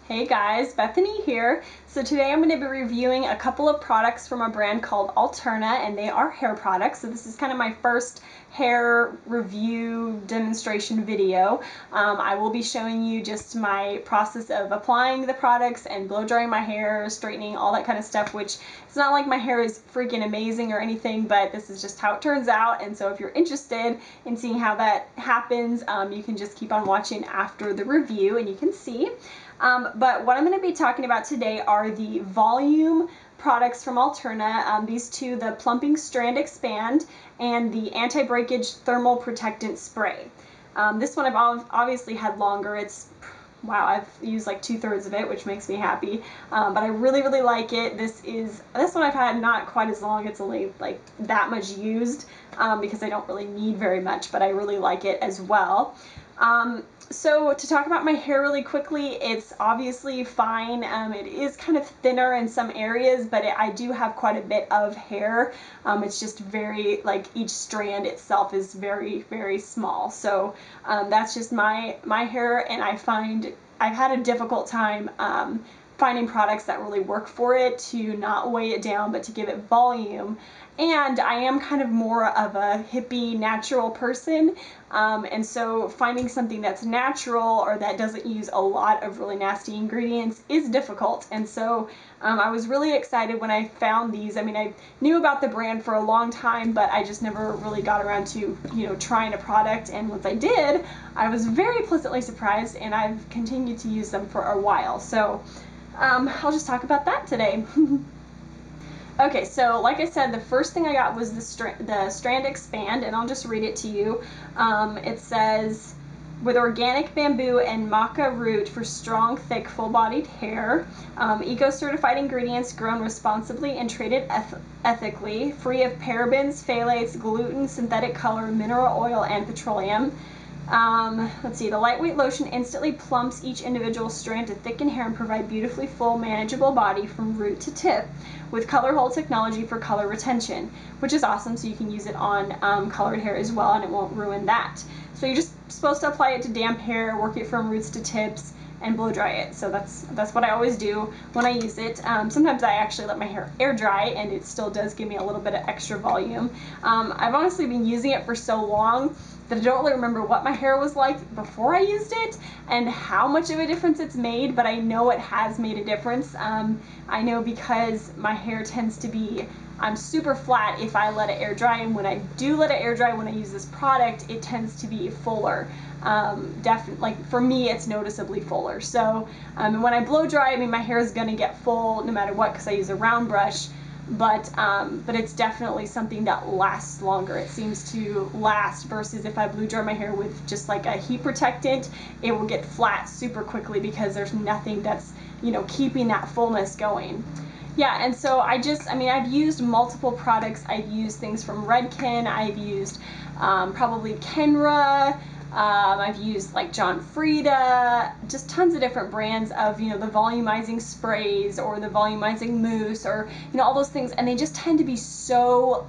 Hey guys, Bethany here. So today I'm going to be reviewing a couple of products from a brand called Alterna, and they are hair products. So this is kind of my first hair review demonstration video. I will be showing you just my process of applying the products and blow drying my hair, straightening, all that kind of stuff, which it's not like my hair is freaking amazing or anything, but this is just how it turns out. And so if you're interested in seeing how that happens, you can just keep on watching after the review and you can see. But what I'm going to be talking about today are the volume products from Alterna. These two, the Plumping Strand Expand and the Anti-Breakage Thermal Protectant Spray. This one I've obviously had longer. Wow, I've used like 2/3 of it, which makes me happy. But I really like it. This one I've had not quite as long. It's only like that much used because I don't really need very much, but I really like it as well. So to talk about my hair really quickly, it's obviously fine. It is kind of thinner in some areas, but I do have quite a bit of hair. It's just very, like, each strand itself is very small. So that's just my hair, and I find I've had a difficult time finding products that really work for it, to not weigh it down but to give it volume. And I am kind of more of a hippie natural person, and so finding something that's natural or that doesn't use a lot of really nasty ingredients is difficult. And so I was really excited when I found these. I mean, I knew about the brand for a long time, but I just never really got around to, trying a product. And once I did, I was very pleasantly surprised, and I've continued to use them for a while. So I'll just talk about that today. Okay, so like I said, the first thing I got was the Strand Expand, and I'll just read it to you. It says, with organic bamboo and maca root for strong, thick, full-bodied hair, eco-certified ingredients grown responsibly and traded ethically, free of parabens, phthalates, gluten, synthetic color, mineral oil, and petroleum. Let's see, the lightweight lotion instantly plumps each individual strand to thicken hair and provide beautifully full, manageable body from root to tip, with color hold technology for color retention, which is awesome. So you can use it on colored hair as well, and it won't ruin that. So you're just supposed to apply it to damp hair, work it from roots to tips, and blow dry it. So that's what I always do when I use it. Sometimes I actually let my hair air dry, and it still does give me a little bit of extra volume. I've honestly been using it for so long that I don't really remember what my hair was like before I used it and how much of a difference it's made, but I know it has made a difference. I know because my hair tends to be, I'm super flat if I let it air dry, and when I do let it air dry when I use this product, it tends to be fuller. Definitely, like for me, it's noticeably fuller. So, and when I blow dry, I mean, my hair is gonna get full no matter what because I use a round brush. But it's definitely something that lasts longer. It seems to last, versus if I blow dry my hair with just like a heat protectant, it will get flat super quickly because there's nothing that's, keeping that fullness going. Yeah, and so I've used multiple products. I've used things from Redken, I've used probably Kenra, I've used like John Frieda, just tons of different brands of, the volumizing sprays or the volumizing mousse, or, all those things. And they just tend to be so,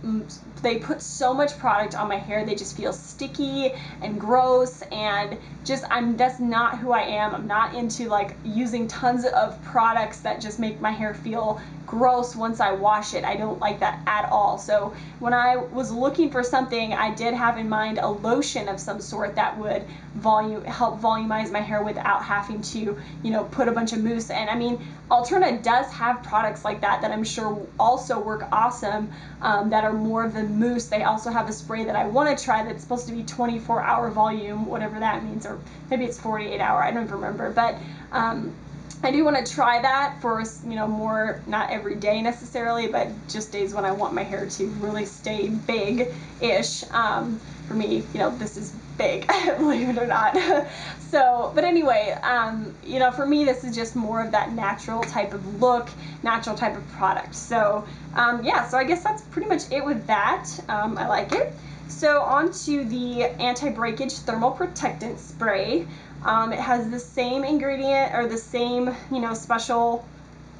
they put so much product on my hair. They just feel sticky and gross, and just, that's not who I am. I'm not into like using tons of products that just make my hair feel gross once I wash it. I don't like that at all. So when I was looking for something, I did have in mind a lotion of some sort that would help volumize my hair without having to, put a bunch of mousse. And I mean, Alterna does have products like that I'm sure also work awesome, that are more of the mousse. They also have a spray that I want to try that's supposed to be 24-hour volume, whatever that means, or maybe it's 48-hour, I don't even remember. But I do want to try that for, more, not every day necessarily, but just days when I want my hair to really stay big-ish. For me, this is big, believe it or not. So, but anyway, for me, this is just more of that natural type of look, natural type of product. So, yeah, so I guess that's pretty much it with that. I like it. So on to the Anti-Breakage Thermal Protectant Spray. It has the same ingredient, or the same, special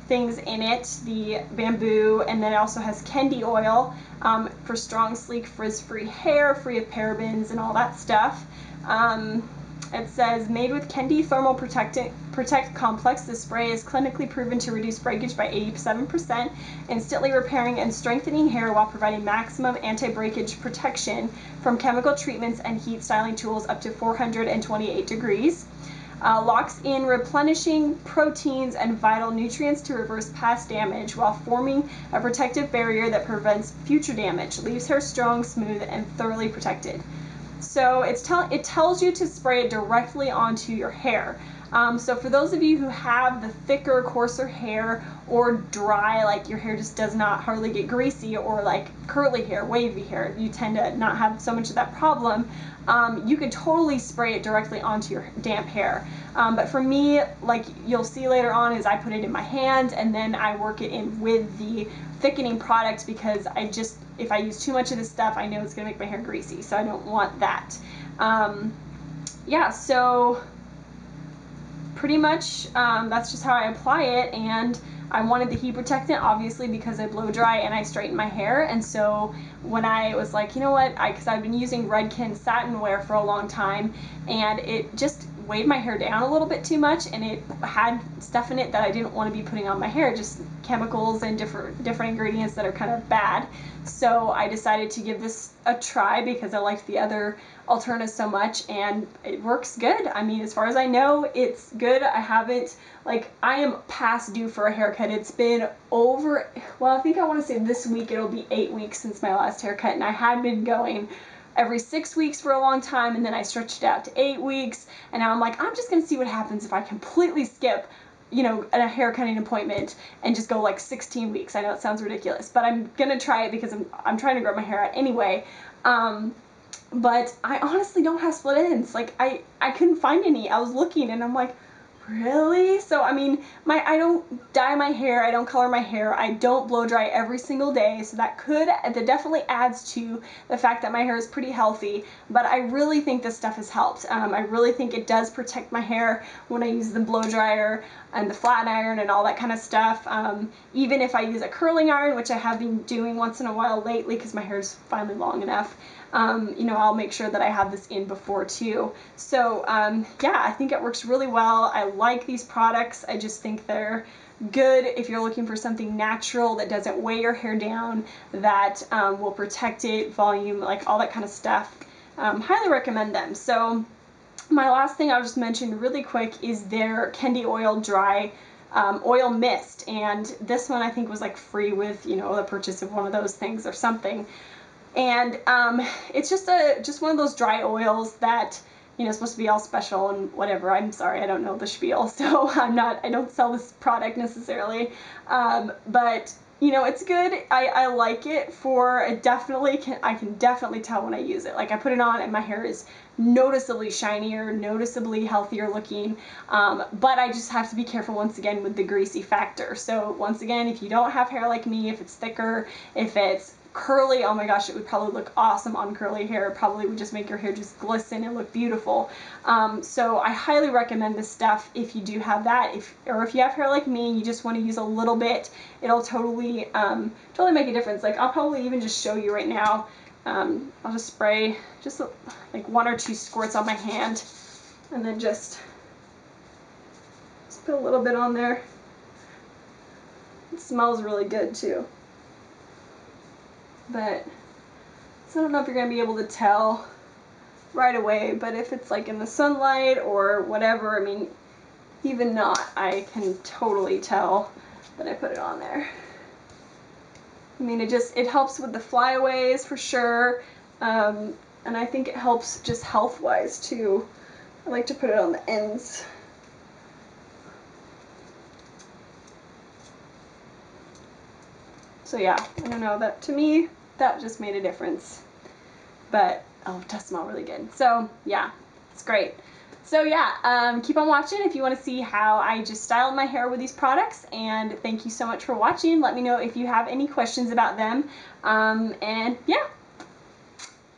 things in it, the bamboo, and then it also has kendi oil for strong, sleek, frizz-free hair, free of parabens and all that stuff. It says, made with Kendi Thermal Protect Complex, the spray is clinically proven to reduce breakage by 87%, instantly repairing and strengthening hair while providing maximum anti-breakage protection from chemical treatments and heat styling tools up to 428 degrees. Locks in replenishing proteins and vital nutrients to reverse past damage while forming a protective barrier that prevents future damage. Leaves hair strong, smooth, and thoroughly protected. So it tells you to spray it directly onto your hair. So for those of you who have the thicker, coarser hair, or dry, like your hair just does not hardly get greasy, or like curly hair, wavy hair, you tend to not have so much of that problem, you can totally spray it directly onto your damp hair. But for me, like you'll see later on, is I put it in my hand and then I work it in with the thickening product, because if I use too much of this stuff, I know it's gonna make my hair greasy, so I don't want that. Yeah, so pretty much that's just how I apply it. And I wanted the heat protectant, obviously, because I blow dry and I straighten my hair. And so when I was like, you know what, because I've been using Redken satin wear for a long time, and it just weighed my hair down a little bit too much, and it had stuff in it that I didn't want to be putting on my hair, just chemicals and different ingredients that are kind of bad. So I decided to give this a try because I liked the other Alterna so much, and it works good. I mean, as far as I know, it's good. I am past due for a haircut. It's been over, well, I think I want to say this week it'll be 8 weeks since my last haircut, and I had been going every 6 weeks for a long time, and then I stretched it out to 8 weeks, and now I'm like, I'm just gonna see what happens if I completely skip, you know, a hair cutting appointment and just go like 16 weeks. I know it sounds ridiculous, but I'm gonna try it because I'm trying to grow my hair out anyway. But I honestly don't have split ends. Like I couldn't find any. I was looking and I'm like, really? So I mean, I don't dye my hair, I don't color my hair, I don't blow dry every single day, so that definitely adds to the fact that my hair is pretty healthy. But I really think this stuff has helped. I really think it does protect my hair when I use the blow dryer and the flat iron and all that kind of stuff. Even if I use a curling iron, which I have been doing once in a while lately because my hair is finally long enough, you know, I'll make sure that I have this in before too. So yeah, I think it works really well. I like these products. I just think they're good if you're looking for something natural that doesn't weigh your hair down, that will protect it, volume, like all that kind of stuff. Highly recommend them. So my last thing I'll just mention really quick is their Kendi Oil Dry Oil Mist, and this one I think was like free with, you know, the purchase of one of those things or something. And it's just one of those dry oils that, you know, supposed to be all special and whatever. I'm sorry, I don't know the spiel, so I don't sell this product necessarily. But you know, it's good. I like it for, I can definitely tell when I use it. Like I put it on and my hair is noticeably shinier, noticeably healthier looking. But I just have to be careful once again with the greasy factor. So once again, if you don't have hair like me, if it's thicker, if it's curly, oh my gosh, it would probably look awesome on curly hair. It probably would just make your hair just glisten and look beautiful. So I highly recommend this stuff if you do have that, or if you have hair like me and you just want to use a little bit, it'll totally make a difference. Like I'll probably even just show you right now. I'll just spray just like 1 or 2 squirts on my hand, and then just put a little bit on there. It smells really good too. But so I don't know if you're going to be able to tell right away, but if it's like in the sunlight or whatever, I mean, even not, I can totally tell that I put it on there. I mean, it helps with the flyaways for sure, and I think it helps just health-wise too. I like to put it on the ends. So yeah, I don't know, that to me, that just made a difference. But oh, it does smell really good. So yeah, it's great. So yeah, keep on watching if you want to see how I just styled my hair with these products, and thank you so much for watching. Let me know if you have any questions about them, and yeah.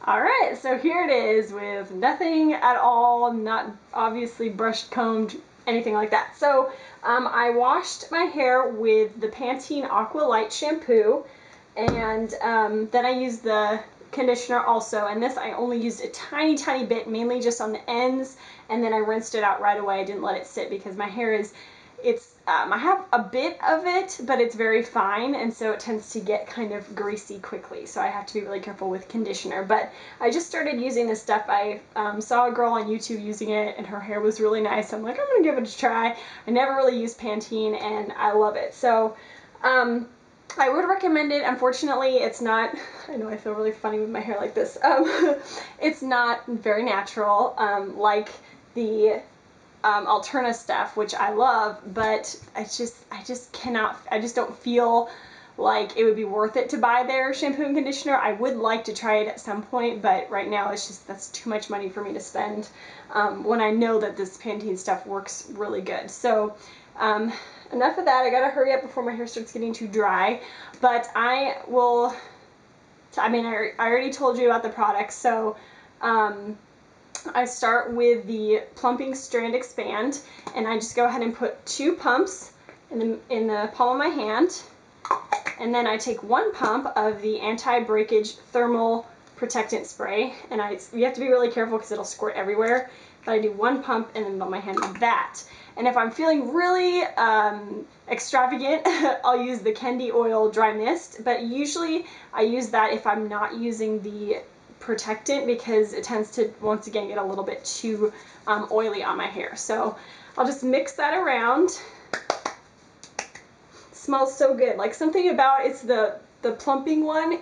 Alright, so here it is with nothing at all, not obviously brushed, combed, anything like that. So I washed my hair with the Pantene Aqua Light shampoo, and then I used the conditioner also, and this I only used a tiny bit, mainly just on the ends, and then I rinsed it out right away. I didn't let it sit because my hair is, I have a bit of it, but it's very fine, and so it tends to get kind of greasy quickly, so I have to be really careful with conditioner. But I just started using this stuff. I saw a girl on YouTube using it, and her hair was really nice. I'm like, I'm gonna give it a try. I never really used Pantene, and I love it. So I would recommend it. Unfortunately, it's not, I know I feel really funny with my hair like this. It's not very natural, like the Alterna stuff, which I love, but I just cannot, I just don't feel like it would be worth it to buy their shampoo and conditioner. I would like to try it at some point, but right now it's just, that's too much money for me to spend when I know that this Pantene stuff works really good. So enough of that. I gotta hurry up before my hair starts getting too dry, but I will, I mean, I already told you about the products, so I start with the Plumping Strand Expand, and I just go ahead and put 2 pumps in the palm of my hand, and then I take 1 pump of the anti-breakage thermal protectant spray, and you have to be really careful because it'll squirt everywhere, but I do 1 pump in the middle of my hand with that. And if I'm feeling really extravagant, I'll use the Candy Oil Dry Mist, but usually I use that if I'm not using the protectant, because it tends to once again get a little bit too oily on my hair. So I'll just mix that around. It smells so good. Like, something about it's the plumping one,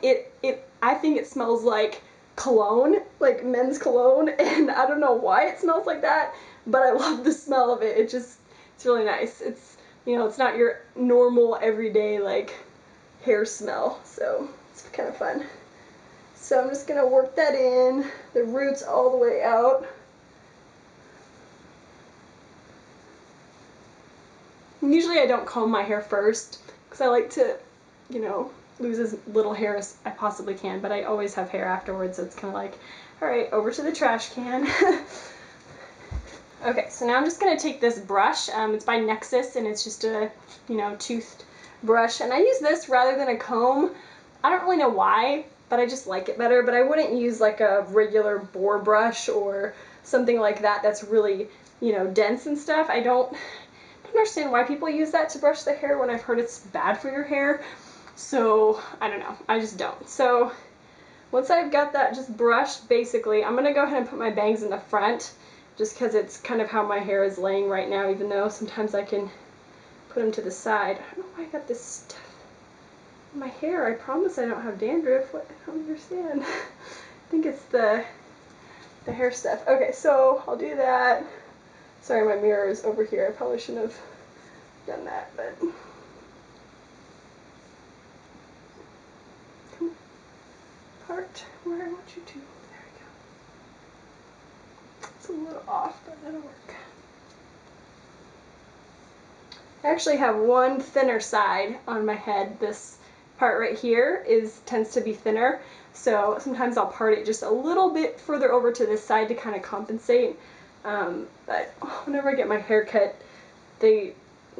I think it smells like cologne, like men's cologne, and I don't know why it smells like that, but I love the smell of it. It's really nice. It's, you know, it's not your normal everyday like hair smell, so it's kind of fun. So I'm just going to work that in, the roots all the way out. And usually I don't comb my hair first, because I like to, you know, lose as little hair as I possibly can, but I always have hair afterwards, so it's kind of like, alright, over to the trash can. Okay, so now I'm just going to take this brush, it's by Nexus, and it's just a, you know, toothed brush, and I use this rather than a comb. I don't really know why, but I just like it better, but I wouldn't use like a regular boar brush or something like that that's really, you know, dense and stuff. I don't understand why people use that to brush the hair when I've heard it's bad for your hair. So I don't know, I just don't. So once I've got that just brushed, basically, I'm gonna go ahead and put my bangs in the front, just because it's kind of how my hair is laying right now, even though sometimes I can put them to the side. I don't know why I got this stuff in my hair. I promise I don't have dandruff. What? I don't understand. I think it's the hair stuff. Okay, so I'll do that. Sorry, my mirror is over here. I probably shouldn't have done that, but come apart where I want you to. There we go. It's a little off, but that'll work. I actually have one thinner side on my head. This part right here tends to be thinner, so sometimes I'll part it just a little bit further over to this side to kind of compensate. But whenever I get my hair cut, they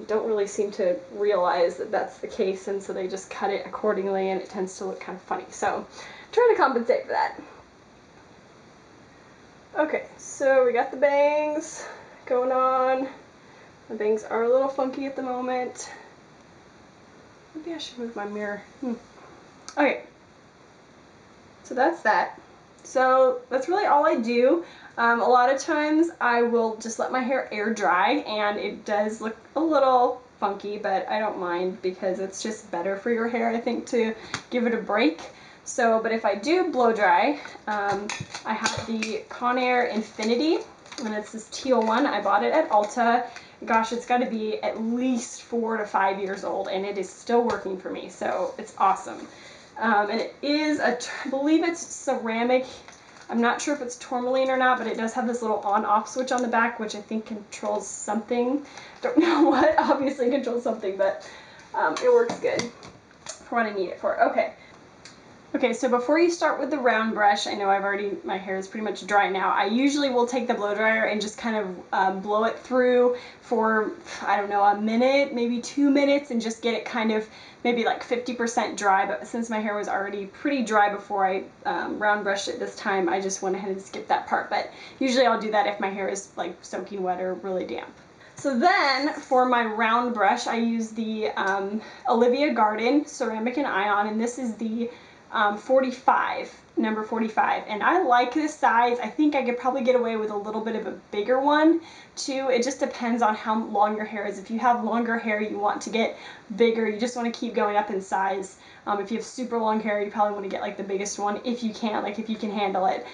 don't really seem to realize that that's the case, and so they just cut it accordingly, and it tends to look kind of funny. So try to compensate for that. Okay, so we got the bangs going on. My bangs are a little funky at the moment. Maybe I should move my mirror. Okay, so that's that. So that's really all I do. A lot of times I will just let my hair air dry, and it does look a little funky, but I don't mind because it's just better for your hair, I think, to give it a break. So, but if I do blow dry, I have the Conair Infinity, and it's this teal one. I bought it at Ulta. Gosh, it's got to be at least 4 to 5 years old, and it is still working for me, so it's awesome. And it is, I believe it's ceramic. I'm not sure if it's tourmaline or not, but it does have this little on-off switch on the back, which I think controls something. Don't know what, obviously it controls something, but it works good for what I need it for. Okay, Okay, so before you start with the round brush, I know my hair is pretty much dry now. I usually will take the blow dryer and just kind of blow it through for, I don't know, a minute, maybe 2 minutes, and just get it kind of maybe like 50% dry. But since my hair was already pretty dry before I round brushed it this time, I just went ahead and skipped that part. But usually I'll do that if my hair is like soaking wet or really damp. So then for my round brush, I use the Olivia Garden Ceramic and Ion, and this is the 45, number 45. And I like this size. I think I could probably get away with a little bit of a bigger one too. It just depends on how long your hair is. If you have longer hair, you want to get bigger. You just want to keep going up in size. If you have super long hair, you probably want to get like the biggest one if you can, like if you can handle it,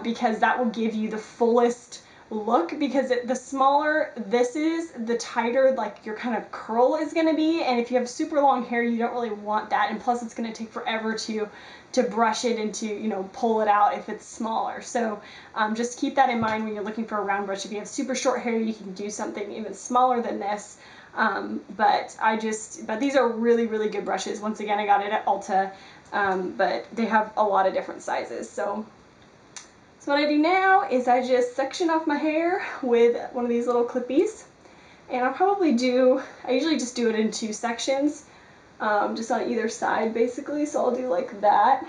because that will give you the fullest look, because the smaller this is, the tighter like your kind of curl is going to be. And if you have super long hair, you don't really want that, and plus it's going to take forever to brush it and to, you know, pull it out if it's smaller. So just keep that in mind when you're looking for a round brush. If you have super short hair, you can do something even smaller than this. But these are really, really good brushes. Once again, I got it at Ulta, but they have a lot of different sizes. So what I do now is I just section off my hair with one of these little clippies, and I usually just do it in 2 sections, just on either side basically. So I'll do like that,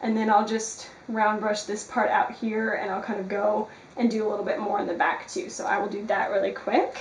and then I'll just round brush this part out here, and I'll kind of go and do a little bit more in the back too. So I will do that really quick.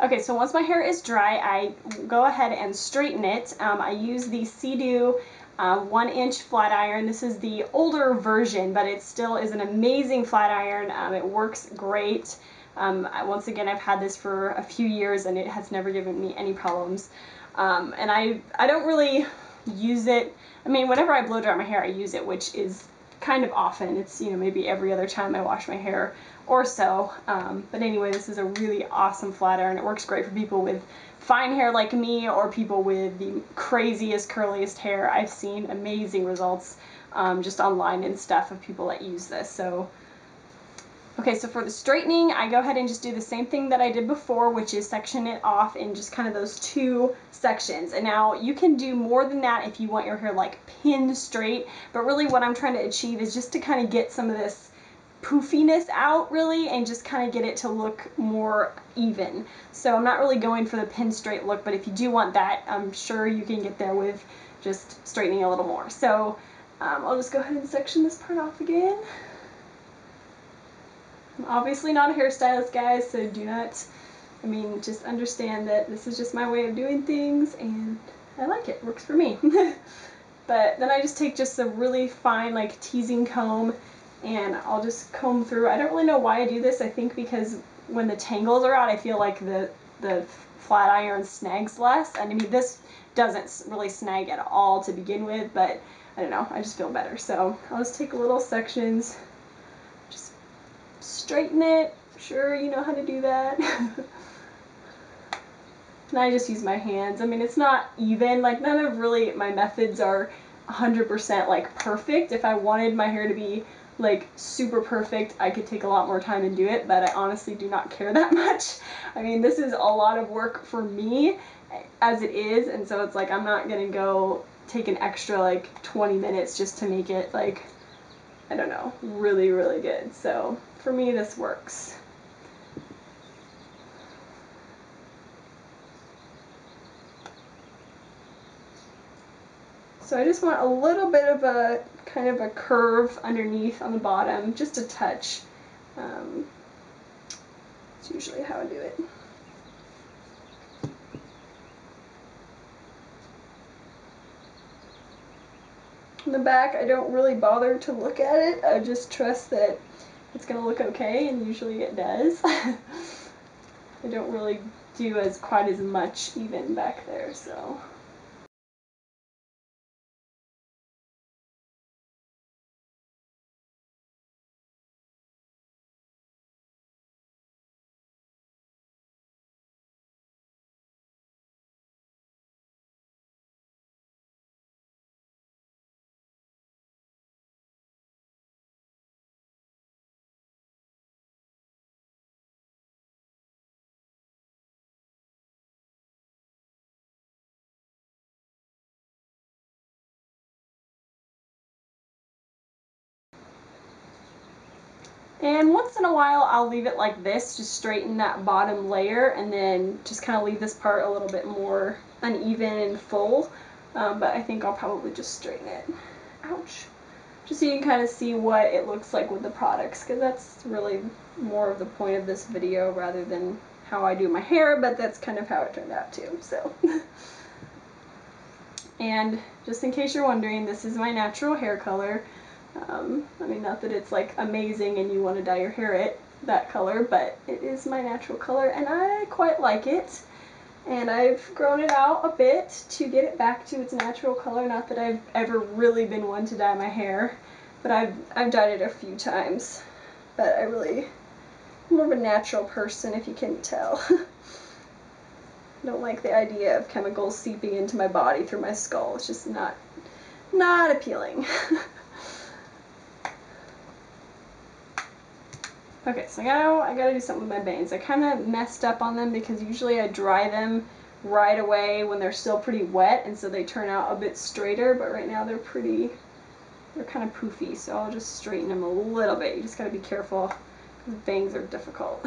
Okay, so once my hair is dry, I go ahead and straighten it. I use the Sea-Doo 1-inch flat iron. This is the older version, but it still is an amazing flat iron. It works great. Once again, I've had this for a few years and it has never given me any problems. And I don't really use it. I mean, whenever I blow dry my hair, I use it, which is kind of often. It's, you know, maybe every other time I wash my hair or so. But anyway, this is a really awesome flat iron. It works great for people with fine hair like me, or people with the craziest, curliest hair. I've seen amazing results just online and stuff of people that use this. So okay, so for the straightening, I go ahead and just do the same thing that I did before, which is section it off in just kind of those 2 sections. And now you can do more than that if you want your hair like pin straight, but really what I'm trying to achieve is just to kind of get some of this poofiness out really, and just kind of get it to look more even. So I'm not really going for the pin straight look, but if you do want that, I'm sure you can get there with just straightening a little more. So I'll just go ahead and section this part off again. I'm obviously not a hairstylist, guys, so do not I mean, just understand that this is just my way of doing things, and I like it. Works for me. But then I just take just a really fine, like, teasing comb, and I'll just comb through. I don't really know why I do this. I think because when the tangles are out, I feel like the flat iron snags less. And I mean, this doesn't really snag at all to begin with, but I don't know, I just feel better. So I'll just take little sections, just straighten it. Sure, you know how to do that. And I just use my hands. I mean, it's not even, like, none of really my methods are 100% like perfect. If I wanted my hair to be like super perfect, I could take a lot more time and do it, but I honestly do not care that much. I mean, this is a lot of work for me as it is, and so it's like I'm not gonna go take an extra like 20 minutes just to make it, like, I don't know, really, really good. So for me, this works. So I just want a little bit of a kind of a curve underneath on the bottom, just a touch. That's usually how I do it. In the back, I don't really bother to look at it. I just trust that it's going to look okay, and usually it does. I don't really do quite as much even back there, so. And once in a while, I'll leave it like this, just straighten that bottom layer, and then just kind of leave this part a little bit more uneven and full. But I think I'll probably just straighten it. Ouch. Just so you can kind of see what it looks like with the products, because that's really more of the point of this video rather than how I do my hair, but that's kind of how it turned out too, so. And just in case you're wondering, this is my natural hair color. I mean, not that it's like amazing and you want to dye your hair that color, but it is my natural color and I quite like it. And I've grown it out a bit to get it back to its natural color. Not that I've ever really been one to dye my hair, but I've dyed it a few times. But I'm more of a natural person, if you can tell. I don't like the idea of chemicals seeping into my body through my skull. It's just not appealing. Okay, so now I gotta do something with my bangs. I kind of messed up on them because usually I dry them right away when they're still pretty wet, and so they turn out a bit straighter, but right now they're kind of poofy, so I'll just straighten them a little bit. You just gotta be careful because bangs are difficult.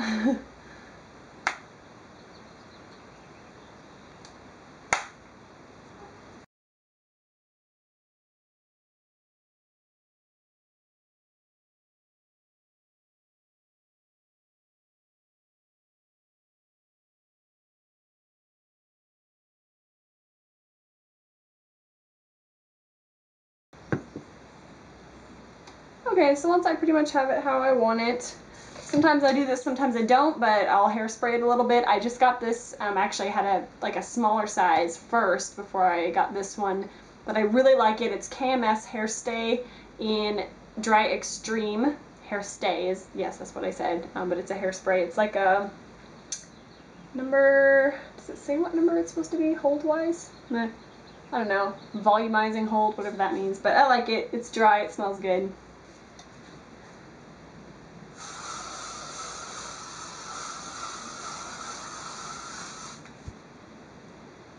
Okay, so once I pretty much have it how I want it, sometimes I do this, sometimes I don't, but I'll hairspray it a little bit. I just got this, actually I had a smaller size first before I got this one, but I really like it. It's KMS Hairstay in Dry Extreme. Hairstay is, yes, that's what I said, but it's a hairspray. It's like a number, does it say what number it's supposed to be, hold-wise? Meh. I don't know, volumizing hold, whatever that means, but I like it. It's dry, it smells good.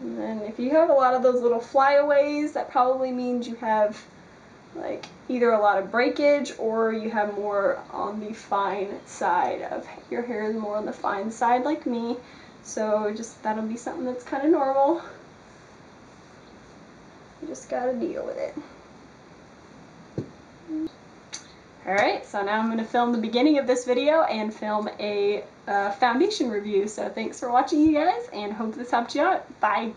And then if you have a lot of those little flyaways, that probably means you have like either a lot of breakage or you have more on the fine side of your hair is more on the fine side like me. So just that'll be something that's kind of normal. You just gotta deal with it. Alright, so now I'm going to film the beginning of this video and film a foundation review. So thanks for watching, you guys, and hope this helped you out. Bye!